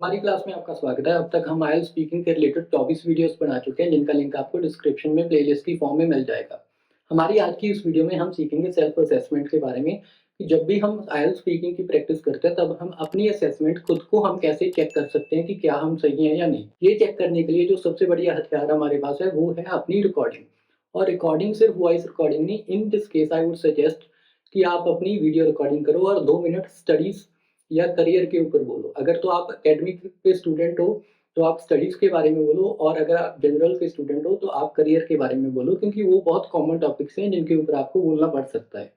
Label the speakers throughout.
Speaker 1: हमारी क्लास में आपका स्वागत है। अब तक हम आईएलटीएस स्पीकिंग के रिलेटेड 24 वीडियोस बना चुके हैं, जिनका लिंक आपको डिस्क्रिप्शन में प्लेलिस्ट की फॉर्म में मिल जाएगा। हमारी आज की इस वीडियो में हम सीखेंगे सेल्फ असेसमेंट के बारे में कि जब भी हम आईएलटीएस स्पीकिंग की प्रैक्टिस करते हैं, तब हम अपनी असेसमेंट खुद को हम कैसे चेक कर सकते हैं कि क्या हम सही हैं या नहीं। ये चेक करने के लिए जो सबसे बढ़िया हथियार हमारे पास है, वो है अपनी रिकॉर्डिंग। और रिकॉर्डिंग सिर्फ वॉइस रिकॉर्डिंग नहीं, in this case I would suggest कि आप अपनी वीडियो रिकॉर्डिंग करो और 2 मिनट स्टडीज़ या करियर के ऊपर बोलो। अगर तो आप एकेडमिक के स्टूडेंट हो, तो आप स्टडीज़ के बारे में बोलो, और अगर आप जनरल के स्टूडेंट हो, तो आप करियर के बारे में बोलो, क्योंकि वो बहुत कॉमन टॉपिक्स हैं जिनके ऊपर आपको बोलना पड़ सकता है।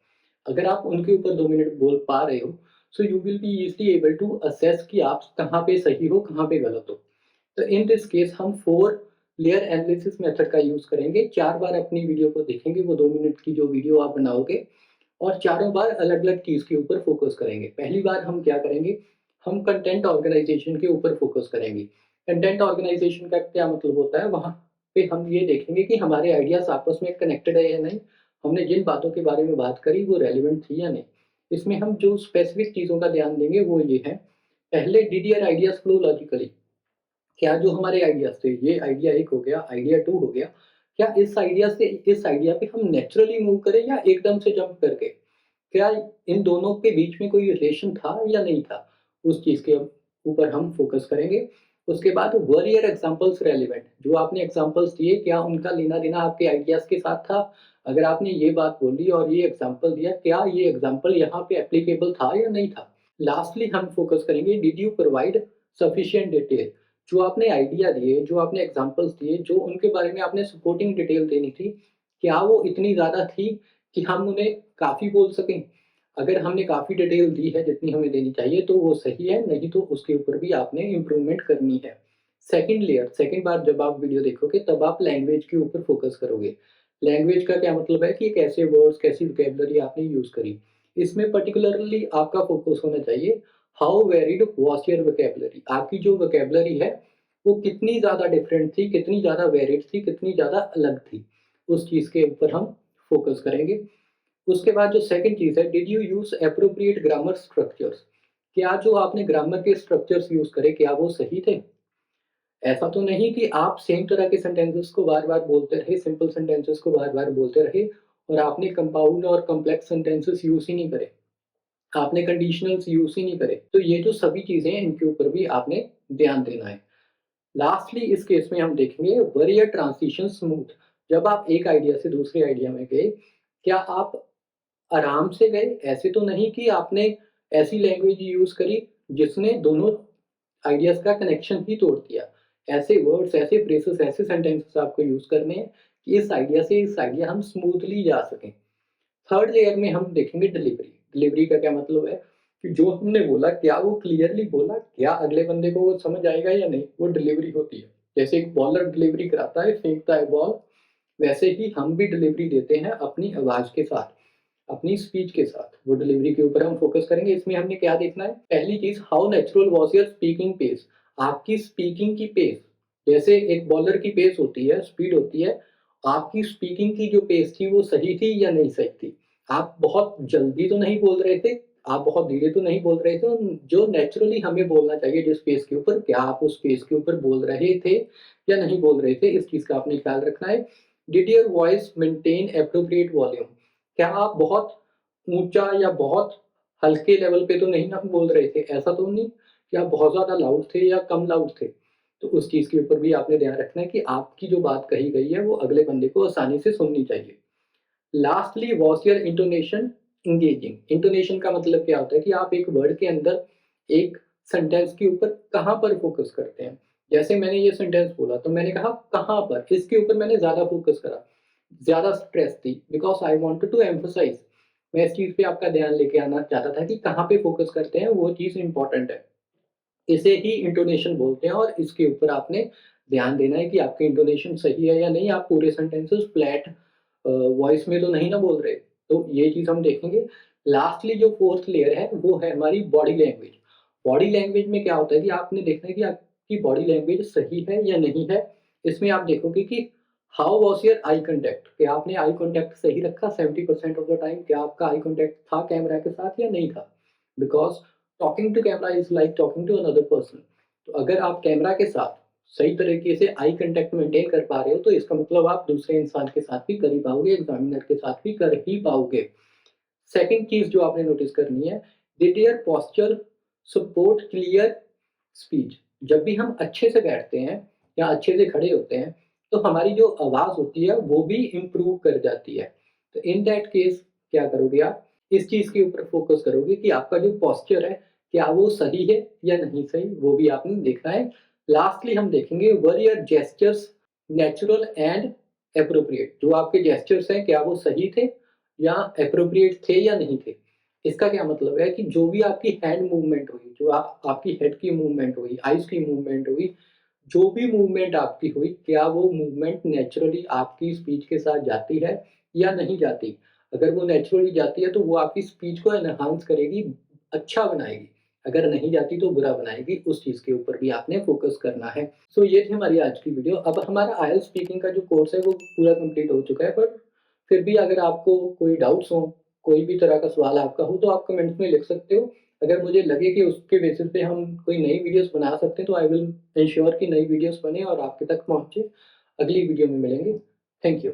Speaker 1: अगर आप उनके ऊपर 2 मिनट बोल पा रहे हो, so you will be easily able to assess कि आप कहाँ पे सही हो, कहाँ पे गलत हो। तो इन दिस केस हम 4 लेयर एनालिसिस मेथड का यूज़ करेंगे। 4 बार अपनी वीडियो को देखेंगे, वो 2 मिनट की जो वीडियो आप बनाओगे, और चारों बार अलग-अलग चीज़ के ऊपर फ़ोकस करेंगे। पहली बार हम क्या करेंगे, हम कंटेंट ऑर्गनाइज़ेशन के ऊपर फ़ोकस करेंगे। कंटेंट ऑर्गनाइज़ेशन का क्या मतलब होता है, वहाँ पे हम ये देखेंगे कि हमारे आइडियाज़ आपस में कनेक्टेड है या नहीं, हमने जिन बातों के बारे में बात करी वो रेलेवेंट थी या नहीं। इसमें हम जो स्पेसिफ़िक चीज़ों का ध्यान देंगे वो ये है, पहले did your ideas flow logically? क्या जो हमारे आइडियाज़ थे, ये आइडिया 1 हो गया, आइडिया 2 हो गया, क्या इस आइडिया से इस आइडिया पे हम नेचुरली मूव करें या एकदम से जंप करके? क्या इन दोनों के बीच में कोई रिलेशन था या नहीं था? उस चीज़ के ऊपर हम फ़ोकस करेंगे। उसके बाद वर योर एग्ज़ाम्पल्स रेलेवेंट? जो आपने एग्ज़ाम्पल्स दिए, क्या उनका लेना-देना आपके आइडियाज़ के साथ था? अगर आपने ये बात बोली और ये एग्ज़ाम्पल दिया, क्या ये एग्ज़ाम्पल यहाँ पे एप्लीकेबल था या नहीं था? लास्टली हम फ़ोकस करेंगे, did you provide sufficient detail? जो आपने आइडिया दिए, जो आपने एग्ज़ाम्पल्स दिए, जो उनके बारे में आपने सपोर्टिंग डिटेल देनी थी, क्या वो इतनी ज़्यादा थी कि हम उन्हें काफ़ी बोल सकें? अगर हमने काफ़ी डिटेल दी है जितनी हमें देनी चाहिए, तो वो सही है, नहीं तो उसके ऊपर भी आपने इम्प्रूवमेंट करनी है। सेकंड लेयर, सेकंड बार जब आप वीडियो देखोगे, तब आप लैंग्वेज के ऊपर फ़ोकस करोगे। लैंग्वेज का क्या मतलब है कि कैसे वर्ड्स, कैसी वोकैब्युलरी आपने यूज़ करी। इसमें पर्टिकुलरली आपका फ़ोकस होना चाहिए, how varied was your vocabulary? आपकी जो वोकैब्युलरी है, वो कितनी ज़्यादा डिफरेंट थी, कितनी ज़्यादा वेरिड थी, कितनी ज़्यादा अलग थी। उस चीज़ के ऊपर हम फ़ोकस करेंगे। उसके बाद जो सेकंड चीज़ है, did you use appropriate grammar structures? क्या जो आपने ग्रामर के स्ट्रक्चर्स यूज़ करे, क्या वो सही थे? ऐसा तो नहीं कि आप सेम तरह के सेंटेंसेस को बार-बार बोलते रहे, सिंपल सेंटेंसेस को बार-बार बोलते रहे और आपने कंपाउंड और कॉम्प्लेक्स सेंटेंसेस यूज़ ही नहीं करे। आपने कंडीशनल्स यूज़ ही नहीं करे। तो ये जो सभी चीज़ें हैं, इनके ऊपर भी आपने ध्यान देना है। लास्टली इस केस में हम देखेंगे, वर योर ट्रांज़िशन स्मूथ? जब आप एक आइडिया से दूसरे आइडिया में गए, क्या आप आराम से गए? ऐसे तो नहीं कि आपने ऐसी लैंग्वेज यूज़ करी जिसने दोनों आइडियाज़ का कनेक्शन ही तोड़ दिया। ऐसे वर्ड्स, ऐसे फ्रेजेस, ऐसे सेंटेंसेस आपको यूज़ करने हैं कि इस आइडिया से इस आइडिया हम स्मूथली जा सकें। थर्ड लेयर में हम देखेंगे डिलीवरी। डिलीवरी का क्या मतलब है कि जो हमने बोला, क्या वो क्लियरली बोला? क्या अगले बंदे को वो समझ आएगा या नहीं? वो डिलीवरी होती है। जैसे एक बॉलर डिलीवरी कराता है, फेंकता है बॉल, वैसे ही हम भी डिलीवरी देते हैं अपनी आवाज़ के साथ, अपनी स्पीच के साथ। वो डिलीवरी के ऊपर हम फ़ोकस करेंगे। इसमें हमने क्या देखना है? पहली चीज़, how natural was your speaking pace? आपकी स्पीकिंग की पेस, जैसे एक बॉलर की पेस होती है, स्पीड होती है, आपकी स्पीकिंग की जो पेस थी, वो सही थी या नहीं सही थी? आप बहुत जल्दी तो नहीं बोल रहे थे, आप बहुत धीरे तो नहीं बोल रहे थे, जो नेचुरली हमें बोलना चाहिए जिस पेस के ऊपर, क्या आप उस पेस के ऊपर बोल रहे थे या नहीं बोल रहे थे? इस चीज़ का आपने ख्याल रखना है। Did your voice maintain appropriate volume? क्या आप बहुत ऊँचा या बहुत हल्के लेवल पे तो नहीं ना बोल रहे थे? ऐसा तो नहीं कि आप बहुत ज़्यादा लाउड थे या कम लाउड थे? तो उस चीज़ के ऊपर भी आपने ध्यान रखना है कि आपकी जो बात कही गई है, वो अगले बंदे को आसानी से सुननी चाहिए। Lastly, was your intonation engaging? Intonation का मतलब क्या होता है कि आप एक वर्ड के अंदर, एक सेंटेंस के ऊपर कहाँ पर फ़ोकस करते हैं। जैसे मैंने ये सेंटेंस बोला, तो मैंने कहा कहाँ पर, इसके ऊपर मैंने ज़्यादा फ़ोकस करा, ज़्यादा स्ट्रेस दी, because I wanted to emphasise. मैं इस चीज़ पे आपका ध्यान लेके आना चाहता था कि कहाँ पे फ़ोकस करते हैं, वो चीज़ इम्पोर्टेंट है। इसे ही इंटोनेशन बोलते हैं और इसके ऊपर आपने ध्यान देना है कि आपकी इंटोनेशन सही है या नहीं, आप पूरे सेंटेंसेस फ्लैट वॉइस में तो नहीं ना बोल रहे। तो ये चीज़ हम देखेंगे। लास्टली जो फोर्थ लेयर है, वो है हमारी बॉडी लैंग्वेज। बॉडी लैंग्वेज में क्या होता है कि आपने देखना है कि आपकी बॉडी लैंग्वेज सही है या नहीं है। इसमें आप देखोगे कि how was your eye contact? क्या आपने आई कॉन्टैक्ट सही रखा 70% ऑफ द टाइम? क्या आपका आई कॉन्टैक्ट था कैमरा के साथ या नहीं था? Because talking to camera is like talking to another person. तो अगर आप कैमरा के साथ सही तरीके से आई कांटेक्ट मेंटेन कर पा रहे हो, तो इसका मतलब आप दूसरे इंसान के साथ भी कर ही पाओगे, एग्ज़ामिनर के साथ भी कर ही पाओगे। सेकंड चीज़ जो आपने नोटिस करनी है, did your posture support clear speech? जब भी हम अच्छे से बैठते हैं या अच्छे से खड़े होते हैं, तो हमारी जो आवाज़ होती है वो भी इम्प्रूव कर जाती है। तो इन दैट केस क्या करोगे आप? इस चीज़ के ऊपर फ़ोकस करोगे कि आपका जो पोस्चर है, क्या वो सही है या नहीं सही, वो भी आपने देखना है। लास्टली हम देखेंगे were your gestures natural and appropriate? जो आपके जेस्चर्स हैं, क्या वो सही थे या एप्रोप्रिएट थे या नहीं थे? इसका क्या मतलब है कि जो भी आपकी हैंड मूवमेंट हुई, जो आपकी हेड की मूवमेंट हुई, आइज़ की मूवमेंट हुई, जो भी मूवमेंट आपकी हुई, क्या वो मूवमेंट नेचुरली आपकी स्पीच के साथ जाती है या नहीं जाती? अगर वो नेचुरली जाती है, तो वो आपकी स्पीच को एनहांस करेगी, अच्छा बनाएगी। अगर नहीं जाती, तो बुरा बनाएगी। उस चीज़ के ऊपर भी आपने फ़ोकस करना है। सो ये थी हमारी आज की वीडियो। अब हमारा आईएलटीएस स्पीकिंग का जो कोर्स है, वो पूरा कंप्लीट हो चुका है, बट फिर भी अगर आपको कोई डाउट्स हों, कोई भी तरह का सवाल आपका हो, तो आप कमेंट्स में लिख सकते हो। अगर मुझे लगे कि उसके बेसिस पे हम कोई नई वीडियोज़ बना सकते हैं, तो आई विल एन्श्योर कि नई वीडियोज़ बने और आपके तक पहुँचे। अगली वीडियो में मिलेंगे। Thank you.